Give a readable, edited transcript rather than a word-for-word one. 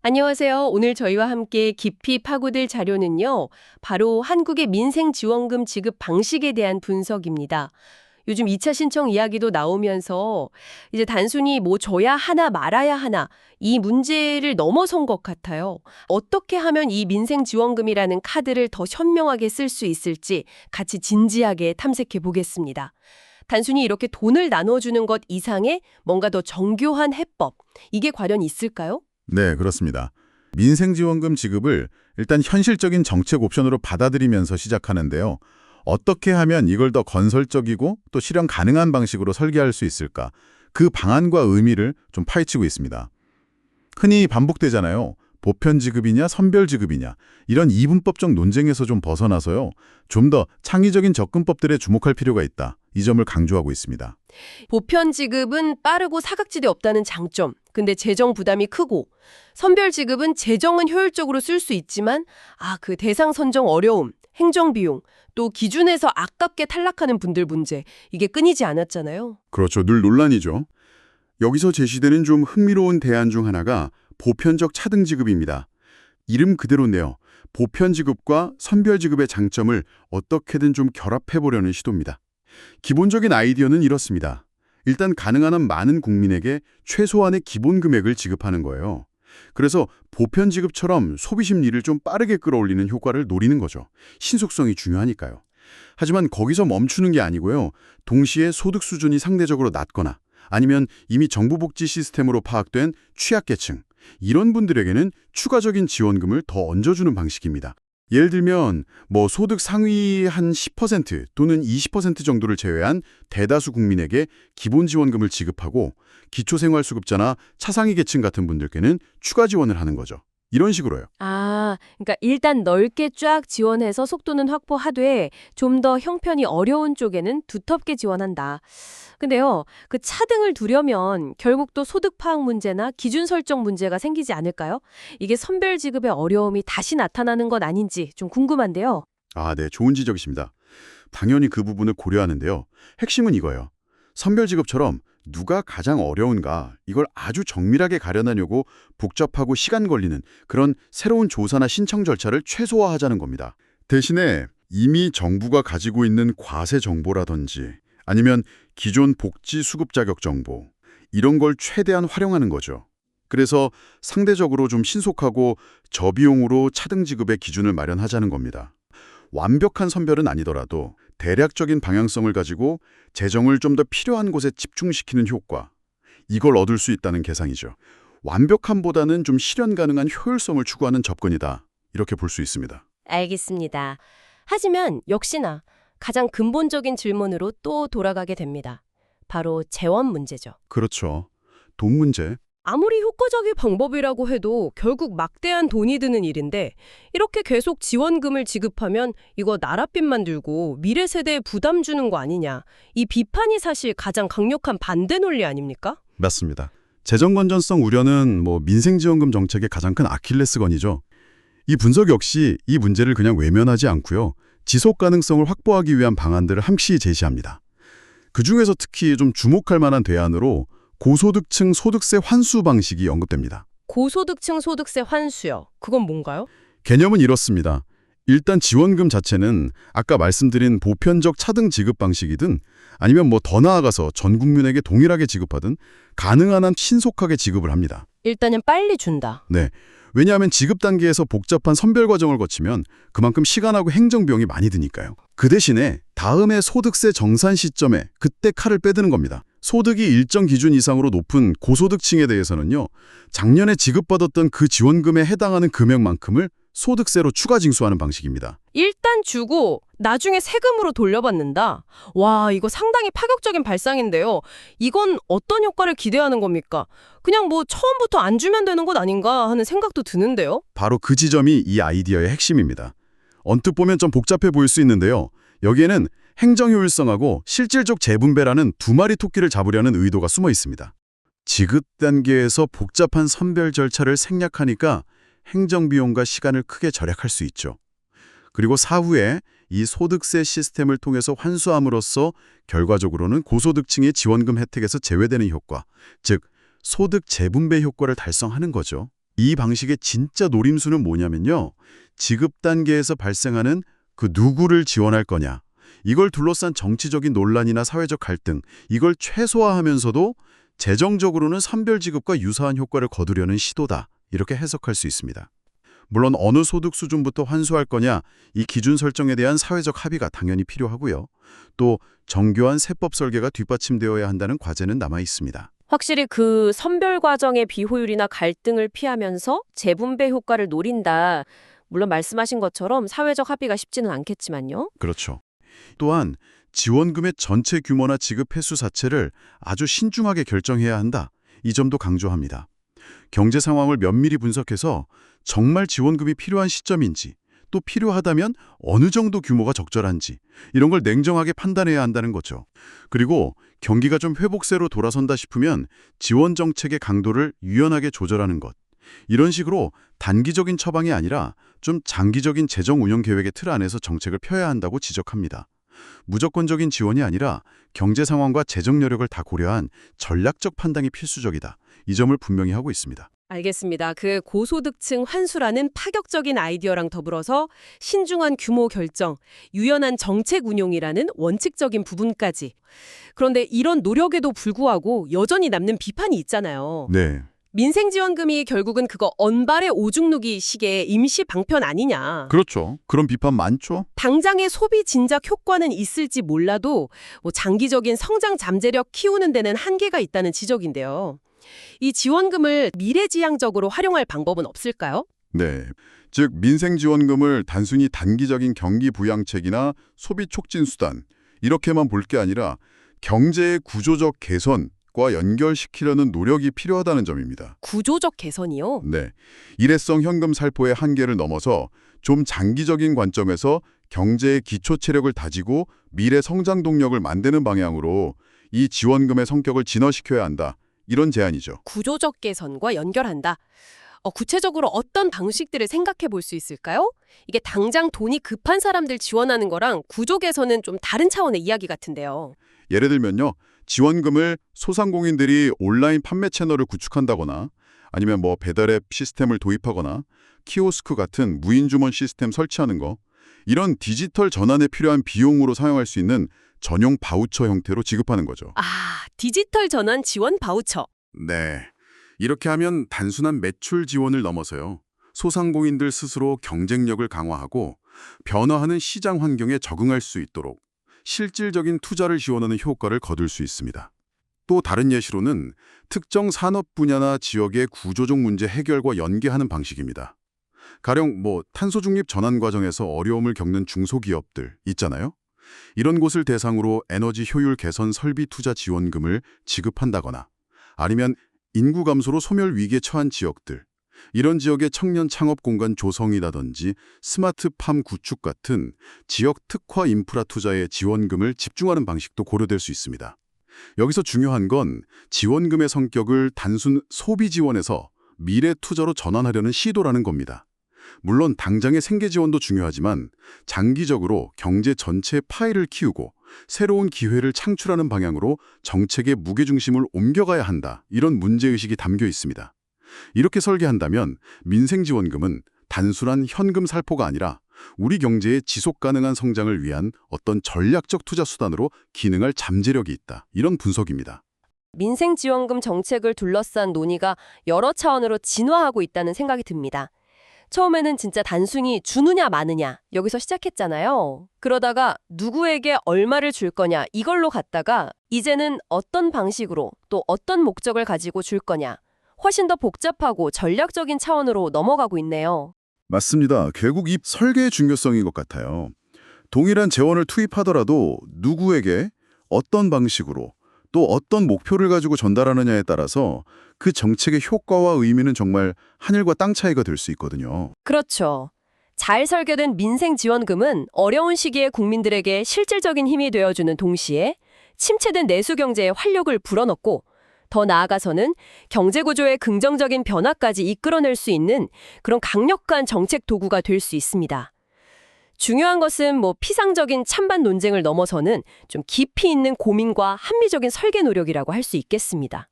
안녕하세요. 오늘 저희와 함께 깊이 파고들 자료는요, 바로 한국의 민생지원금 지급 방식에 대한 분석입니다. 요즘 2차 신청 이야기도 나오면서 이제 단순히 뭐 줘야 하나 말아야 하나 이 문제를 넘어선 것 같아요. 어떻게 하면 이 민생지원금이라는 카드를 더 현명하게 쓸 수 있을지 같이 진지하게 탐색해 보겠습니다. 단순히 이렇게 돈을 나눠주는 것 이상의 뭔가 더 정교한 해법, 이게 과연 있을까요? 네, 그렇습니다. 민생지원금 지급을 일단 현실적인 정책 옵션으로 받아들이면서 시작하는데요. 어떻게 하면 이걸 더 건설적이고 또 실현 가능한 방식으로 설계할 수 있을까? 그 방안과 의미를 좀 파헤치고 있습니다. 흔히 반복되잖아요. 보편지급이냐 선별지급이냐 이런 이분법적 논쟁에서 좀 벗어나서요. 좀 더 창의적인 접근법들에 주목할 필요가 있다. 이 점을 강조하고 있습니다. 보편 지급은 빠르고 사각지대 없다는 장점, 근데 재정 부담이 크고, 선별 지급은 재정은 효율적으로 쓸 수 있지만 그 대상 선정 어려움, 행정 비용, 또 기준에서 아깝게 탈락하는 분들 문제, 이게 끊이지 않았잖아요. 그렇죠. 늘 논란이죠. 여기서 제시되는 좀 흥미로운 대안 중 하나가 보편적 차등 지급입니다. 이름 그대로인데요. 보편 지급과 선별 지급의 장점을 어떻게든 좀 결합해 보려는 시도입니다. 기본적인 아이디어는 이렇습니다. 일단 가능한 한 많은 국민에게 최소한의 기본 금액을 지급하는 거예요. 그래서 보편 지급처럼 소비 심리를 좀 빠르게 끌어올리는 효과를 노리는 거죠. 신속성이 중요하니까요. 하지만 거기서 멈추는 게 아니고요. 동시에 소득 수준이 상대적으로 낮거나 아니면 이미 정부 복지 시스템으로 파악된 취약계층, 이런 분들에게는 추가적인 지원금을 더 얹어주는 방식입니다. 예를 들면 소득 상위 한 10% 또는 20% 정도를 제외한 대다수 국민에게 기본 지원금을 지급하고 기초생활수급자나 차상위 계층 같은 분들께는 추가 지원을 하는 거죠. 이런 식으로요. 그러니까 일단 넓게 쫙 지원해서 속도는 확보하되 좀 더 형편이 어려운 쪽에는 두텁게 지원한다. 근데요, 그 차등을 두려면 결국 또 소득 파악 문제나 기준 설정 문제가 생기지 않을까요? 이게 선별 지급의 어려움이 다시 나타나는 건 아닌지 좀 궁금한데요. 네, 좋은 지적이십니다. 당연히 그 부분을 고려하는데요. 핵심은 이거예요. 선별지급처럼 누가 가장 어려운가 이걸 아주 정밀하게 가려내려고 복잡하고 시간 걸리는 그런 새로운 조사나 신청 절차를 최소화하자는 겁니다. 대신에 이미 정부가 가지고 있는 과세 정보라든지 아니면 기존 복지 수급 자격 정보 이런 걸 최대한 활용하는 거죠. 그래서 상대적으로 좀 신속하고 저비용으로 차등 지급의 기준을 마련하자는 겁니다. 완벽한 선별은 아니더라도 대략적인 방향성을 가지고 재정을 좀 더 필요한 곳에 집중시키는 효과, 이걸 얻을 수 있다는 계산이죠. 완벽함보다는 좀 실현 가능한 효율성을 추구하는 접근이다. 이렇게 볼 수 있습니다. 알겠습니다. 하지만 역시나 가장 근본적인 질문으로 또 돌아가게 됩니다. 바로 재원 문제죠. 그렇죠. 돈 문제. 아무리 효과적인 방법이라고 해도 결국 막대한 돈이 드는 일인데 이렇게 계속 지원금을 지급하면 이거 나랏빚만 들고 미래 세대에 부담 주는 거 아니냐. 이 비판이 사실 가장 강력한 반대 논리 아닙니까? 맞습니다. 재정 건전성 우려는 민생지원금 정책의 가장 큰 아킬레스건이죠. 이 분석 역시 이 문제를 그냥 외면하지 않고요. 지속 가능성을 확보하기 위한 방안들을 함시 제시합니다. 그중에서 특히 좀 주목할 만한 대안으로 고소득층 소득세 환수 방식이 언급됩니다. 고소득층 소득세 환수요. 그건 뭔가요? 개념은 이렇습니다. 일단 지원금 자체는 아까 말씀드린 보편적 차등 지급 방식이든 아니면 더 나아가서 전 국민에게 동일하게 지급하든 가능한 한 신속하게 지급을 합니다. 일단은 빨리 준다. 네. 왜냐하면 지급 단계에서 복잡한 선별 과정을 거치면 그만큼 시간하고 행정비용이 많이 드니까요. 그 대신에 다음에 소득세 정산 시점에 그때 칼을 빼드는 겁니다. 소득이 일정 기준 이상으로 높은 고소득층에 대해서는요. 작년에 지급받았던 그 지원금에 해당하는 금액만큼을 소득세로 추가 징수하는 방식입니다. 일단 주고 나중에 세금으로 돌려받는다. 와, 이거 상당히 파격적인 발상인데요. 이건 어떤 효과를 기대하는 겁니까? 그냥 처음부터 안 주면 되는 것 아닌가 하는 생각도 드는데요. 바로 그 지점이 이 아이디어의 핵심입니다. 언뜻 보면 좀 복잡해 보일 수 있는데요. 여기에는 행정효율성하고 실질적 재분배라는 두 마리 토끼를 잡으려는 의도가 숨어 있습니다. 지급 단계에서 복잡한 선별 절차를 생략하니까 행정비용과 시간을 크게 절약할 수 있죠. 그리고 사후에 이 소득세 시스템을 통해서 환수함으로써 결과적으로는 고소득층의 지원금 혜택에서 제외되는 효과, 즉 소득 재분배 효과를 달성하는 거죠. 이 방식의 진짜 노림수는 뭐냐면요. 지급 단계에서 발생하는 그 누구를 지원할 거냐. 이걸 둘러싼 정치적인 논란이나 사회적 갈등, 이걸 최소화하면서도 재정적으로는 선별 지급과 유사한 효과를 거두려는 시도다. 이렇게 해석할 수 있습니다. 물론 어느 소득 수준부터 환수할 거냐, 이 기준 설정에 대한 사회적 합의가 당연히 필요하고요. 또 정교한 세법 설계가 뒷받침되어야 한다는 과제는 남아 있습니다. 확실히 그 선별 과정의 비효율이나 갈등을 피하면서 재분배 효과를 노린다. 물론 말씀하신 것처럼 사회적 합의가 쉽지는 않겠지만요. 그렇죠. 또한 지원금의 전체 규모나 지급 횟수 자체를 아주 신중하게 결정해야 한다. 이 점도 강조합니다. 경제 상황을 면밀히 분석해서 정말 지원금이 필요한 시점인지, 또 필요하다면 어느 정도 규모가 적절한지 이런 걸 냉정하게 판단해야 한다는 거죠. 그리고 경기가 좀 회복세로 돌아선다 싶으면 지원 정책의 강도를 유연하게 조절하는 것. 이런 식으로 단기적인 처방이 아니라 좀 장기적인 재정 운영 계획의 틀 안에서 정책을 펴야 한다고 지적합니다. 무조건적인 지원이 아니라 경제 상황과 재정 여력을 다 고려한 전략적 판단이 필수적이다. 이 점을 분명히 하고 있습니다. 알겠습니다. 그 고소득층 환수라는 파격적인 아이디어랑 더불어서 신중한 규모 결정, 유연한 정책 운용이라는 원칙적인 부분까지. 그런데 이런 노력에도 불구하고 여전히 남는 비판이 있잖아요. 네. 민생지원금이 결국은 그거 언발의 오줌 누기 식의 임시 방편 아니냐. 그렇죠. 그런 비판 많죠. 당장의 소비 진작 효과는 있을지 몰라도 장기적인 성장 잠재력 키우는 데는 한계가 있다는 지적인데요. 이 지원금을 미래지향적으로 활용할 방법은 없을까요? 네. 즉 민생지원금을 단순히 단기적인 경기 부양책이나 소비 촉진 수단 이렇게만 볼 게 아니라 경제의 구조적 개선과 연결시키려는 노력이 필요하다는 점입니다. 구조적 개선이요? 네. 일회성 현금 살포의 한계를 넘어서 좀 장기적인 관점에서 경제의 기초 체력을 다지고 미래 성장 동력을 만드는 방향으로 이 지원금의 성격을 진화시켜야 한다. 이런 제안이죠. 구조적 개선과 연결한다. 구체적으로 어떤 방식들을 생각해 볼 수 있을까요? 이게 당장 돈이 급한 사람들 지원하는 거랑 구조 개선은 좀 다른 차원의 이야기 같은데요. 예를 들면요. 지원금을 소상공인들이 온라인 판매 채널을 구축한다거나 아니면 배달앱 시스템을 도입하거나 키오스크 같은 무인 주문 시스템 설치하는 거 이런 디지털 전환에 필요한 비용으로 사용할 수 있는 전용 바우처 형태로 지급하는 거죠. 디지털 전환 지원 바우처. 네. 이렇게 하면 단순한 매출 지원을 넘어서요. 소상공인들 스스로 경쟁력을 강화하고 변화하는 시장 환경에 적응할 수 있도록 실질적인 투자를 지원하는 효과를 거둘 수 있습니다. 또 다른 예시로는 특정 산업 분야나 지역의 구조적 문제 해결과 연계하는 방식입니다. 가령 탄소 중립 전환 과정에서 어려움을 겪는 중소기업들 있잖아요. 이런 곳을 대상으로 에너지 효율 개선 설비 투자 지원금을 지급한다거나 아니면 인구 감소로 소멸 위기에 처한 지역들, 이런 지역의 청년 창업 공간 조성이라든지 스마트팜 구축 같은 지역 특화 인프라 투자에 지원금을 집중하는 방식도 고려될 수 있습니다. 여기서 중요한 건 지원금의 성격을 단순 소비 지원에서 미래 투자로 전환하려는 시도라는 겁니다. 물론 당장의 생계 지원도 중요하지만 장기적으로 경제 전체 파이를 키우고 새로운 기회를 창출하는 방향으로 정책의 무게중심을 옮겨가야 한다. 이런 문제의식이 담겨 있습니다. 이렇게 설계한다면 민생지원금은 단순한 현금 살포가 아니라 우리 경제의 지속 가능한 성장을 위한 어떤 전략적 투자 수단으로 기능할 잠재력이 있다. 이런 분석입니다. 민생지원금 정책을 둘러싼 논의가 여러 차원으로 진화하고 있다는 생각이 듭니다. 처음에는 진짜 단순히 주느냐 마느냐 여기서 시작했잖아요. 그러다가 누구에게 얼마를 줄 거냐 이걸로 갔다가 이제는 어떤 방식으로 또 어떤 목적을 가지고 줄 거냐 훨씬 더 복잡하고 전략적인 차원으로 넘어가고 있네요. 맞습니다. 결국 이 설계의 중요성인 것 같아요. 동일한 재원을 투입하더라도 누구에게 어떤 방식으로 또 어떤 목표를 가지고 전달하느냐에 따라서 그 정책의 효과와 의미는 정말 하늘과 땅 차이가 될 수 있거든요. 그렇죠. 잘 설계된 민생지원금은 어려운 시기에 국민들에게 실질적인 힘이 되어주는 동시에 침체된 내수 경제에 활력을 불어넣고 더 나아가서는 경제구조의 긍정적인 변화까지 이끌어낼 수 있는 그런 강력한 정책 도구가 될 수 있습니다. 중요한 것은 피상적인 찬반 논쟁을 넘어서는 좀 깊이 있는 고민과 합리적인 설계 노력이라고 할 수 있겠습니다.